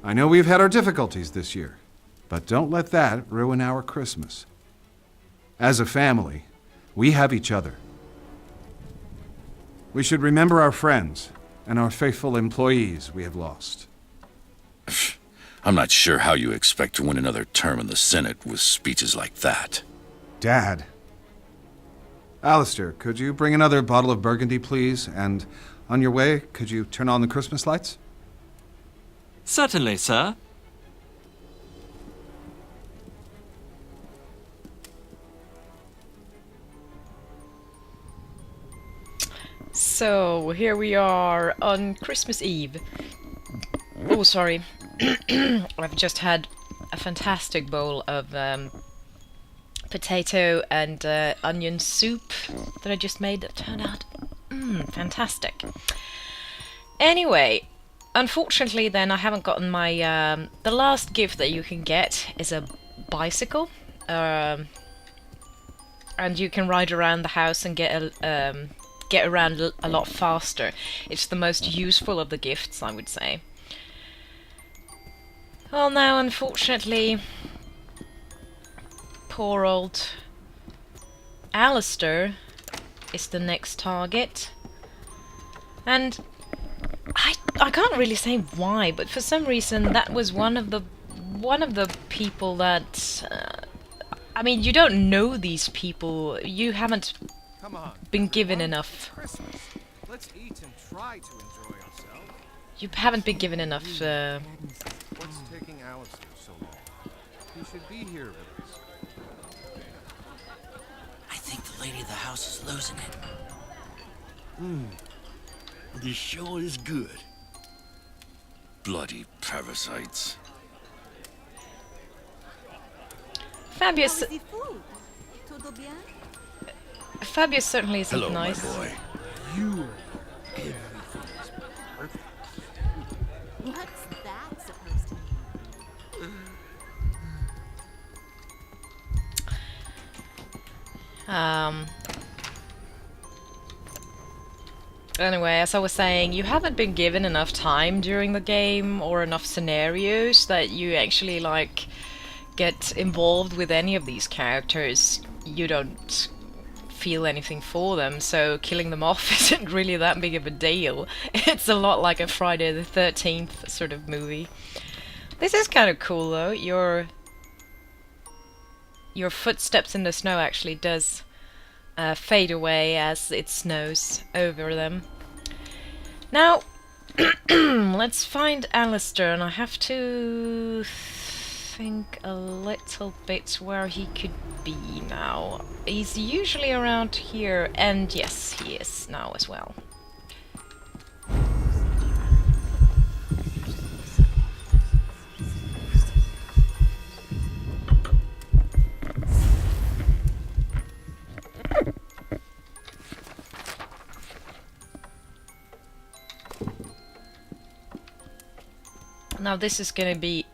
I know we've had our difficulties this year, but don't let that ruin our Christmas. As a family, we have each other. We should remember our friends and our faithful employees we have lost. I'm not sure how you expect to win another term in the Senate with speeches like that. Dad. Alistair, could you bring another bottle of Burgundy, please? And on your way, could you turn on the Christmas lights? Certainly, sir. So, here we are on Christmas Eve. Oh, sorry. I've just had a fantastic bowl of potato and onion soup that I just made that turned out fantastic. Anyway, unfortunately then I haven't gotten my... the last gift that you can get is a bicycle. And you can ride around the house and get around a lot faster. It's the most useful of the gifts, I would say. Well, now, unfortunately, poor old Alistair is the next target. And I can't really say why, but for some reason that was one of the people that I mean, you don't know these people. You haven't been given enough. Christmas. Let's eat and try to enjoy ourselves. You haven't been given enough. What's taking Alistair so long? He should be here with us. I think the lady of the house is losing it. This sure is good. Bloody parasites. Fabius. Fabius certainly isn't Hello, nice. my boy. You. Everything is perfect. What's that supposed to mean? Anyway, as I was saying, you haven't been given enough time during the game or enough scenarios that you actually, like, get involved with any of these characters. You don't feel anything for them, so killing them off isn't really that big of a deal. It's a lot like a Friday the 13th sort of movie. This is kind of cool, though. Your footsteps in the snow actually does fade away as it snows over them. Now, let's find Alistair, and I have to think a little bit where he could be now. He's usually around here, and yes, he is now as well. Now this is gonna be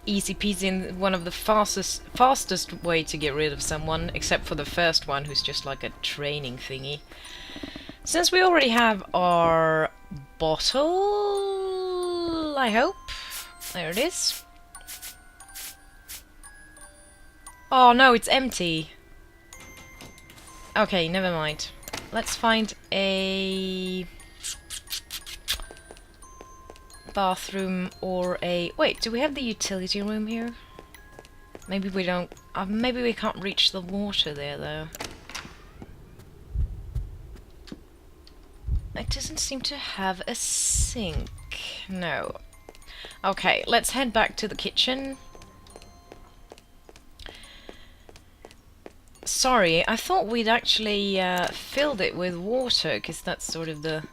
easy peasy and one of the fastest way to get rid of someone, except for the first one, who's just like a training thingy. Since we already have our bottle, I hope. There it is. Oh no, it's empty. Okay, never mind. Let's find a bathroom or a... Wait, do we have the utility room here? Maybe we don't... maybe we can't reach the water there, though. It doesn't seem to have a sink. No. Okay, let's head back to the kitchen. Sorry, I thought we'd actually filled it with water, because that's sort of the...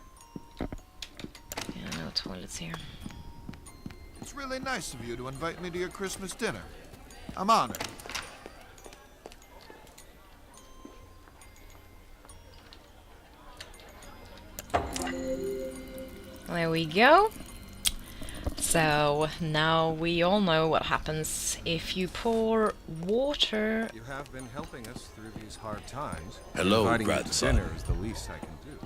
Yeah, no toilets here. It's really nice of you to invite me to your Christmas dinner. I'm honored. There we go. So, now we all know what happens if you pour water... You have been helping us through these hard times. Hello, Inviting you to grandson. dinner is the least I can do.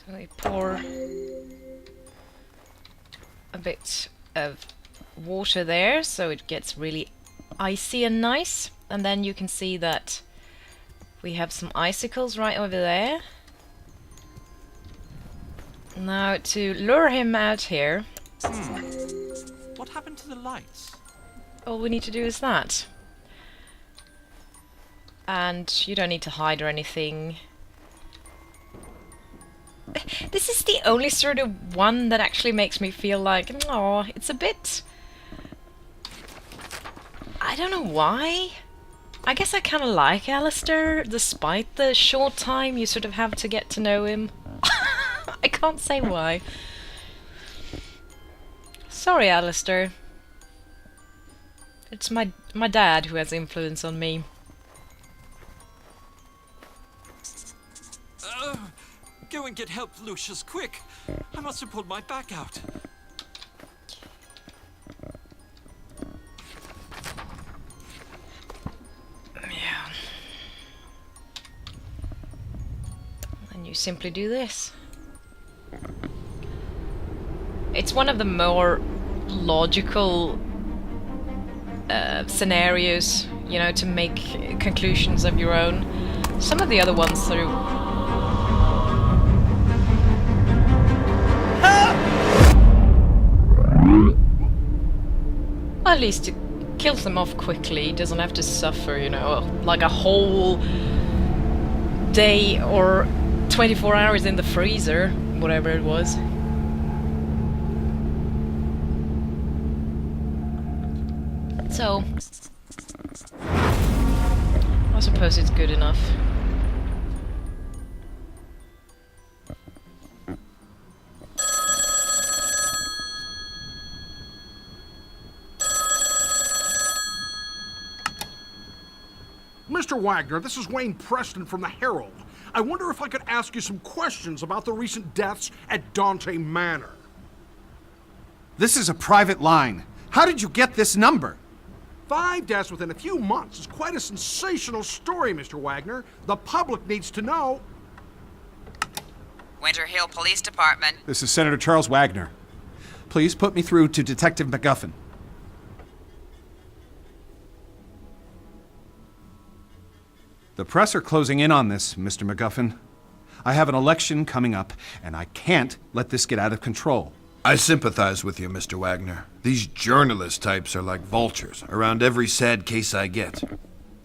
So we pour a bit of water there so it gets really icy and nice. And then you can see that we have some icicles right over there. Now to lure him out here, What happened to the lights? all we need to do is that. And you don't need to hide or anything. This is the only sort of one that actually makes me feel like, oh, it's a bit... I don't know why. I guess I kind of like Alistair, despite the short time you sort of have to get to know him. I can't say why. Sorry, Alistair. It's my dad who has influence on me. Go and get help, Lucius, quick! I must have pulled my back out. Yeah. And you simply do this. It's one of the more logical scenarios, you know, to make conclusions of your own. Some of the other ones sort of... At least it kills them off quickly, doesn't have to suffer, you know, like a whole day or 24 hours in the freezer, whatever it was. So, I suppose it's good enough. Mr. Wagner, this is Wayne Preston from the Herald. I wonder if I could ask you some questions about the recent deaths at Dante Manor. This is a private line. How did you get this number? 5 deaths within a few months is quite a sensational story, Mr. Wagner. The public needs to know. Winter Hill Police Department. This is Senator Charles Wagner. Please put me through to Detective MacGuffin. The press are closing in on this, Mr. MacGuffin. I have an election coming up, and I can't let this get out of control. I sympathize with you, Mr. Wagner. These journalist types are like vultures around every sad case I get.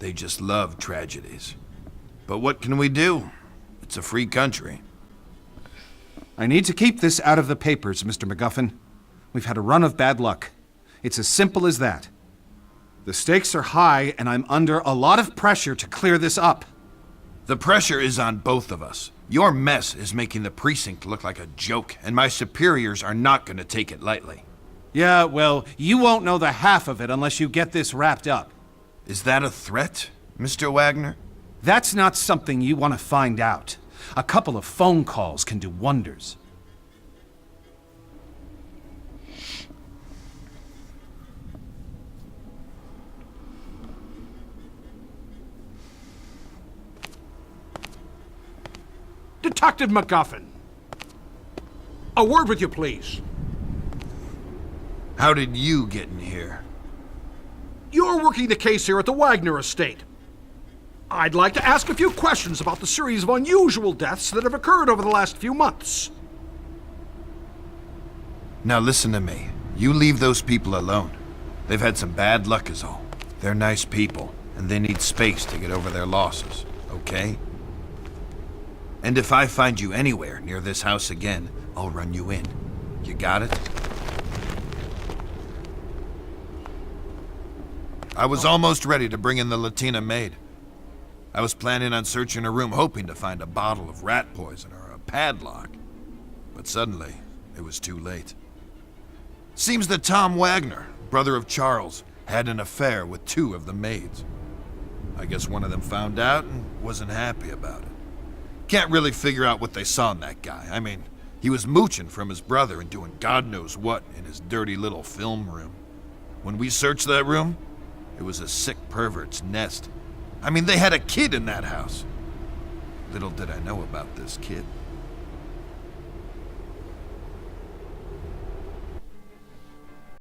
They just love tragedies. But what can we do? It's a free country. I need to keep this out of the papers, Mr. MacGuffin. We've had a run of bad luck. It's as simple as that. The stakes are high, and I'm under a lot of pressure to clear this up. The pressure is on both of us. Your mess is making the precinct look like a joke, and my superiors are not going to take it lightly. Yeah, well, you won't know the half of it unless you get this wrapped up. Is that a threat, Mr. Wagner? That's not something you want to find out. A couple of phone calls can do wonders. Detective MacGuffin. A word with you, please. How did you get in here? You're working the case here at the Wagner estate. I'd like to ask a few questions about the series of unusual deaths that have occurred over the last few months. Now listen to me. You leave those people alone. They've had some bad luck is all. They're nice people, and they need space to get over their losses, okay? And if I find you anywhere near this house again, I'll run you in. You got it? I was almost ready to bring in the Latina maid. I was planning on searching her room, hoping to find a bottle of rat poison or a padlock. But suddenly, it was too late. Seems that Tom Wagner, brother of Charles, had an affair with 2 of the maids. I guess one of them found out and wasn't happy about it. Can't really figure out what they saw in that guy. I mean, he was mooching from his brother and doing God knows what in his dirty little film room. When we searched that room, it was a sick pervert's nest. I mean, they had a kid in that house. Little did I know about this kid.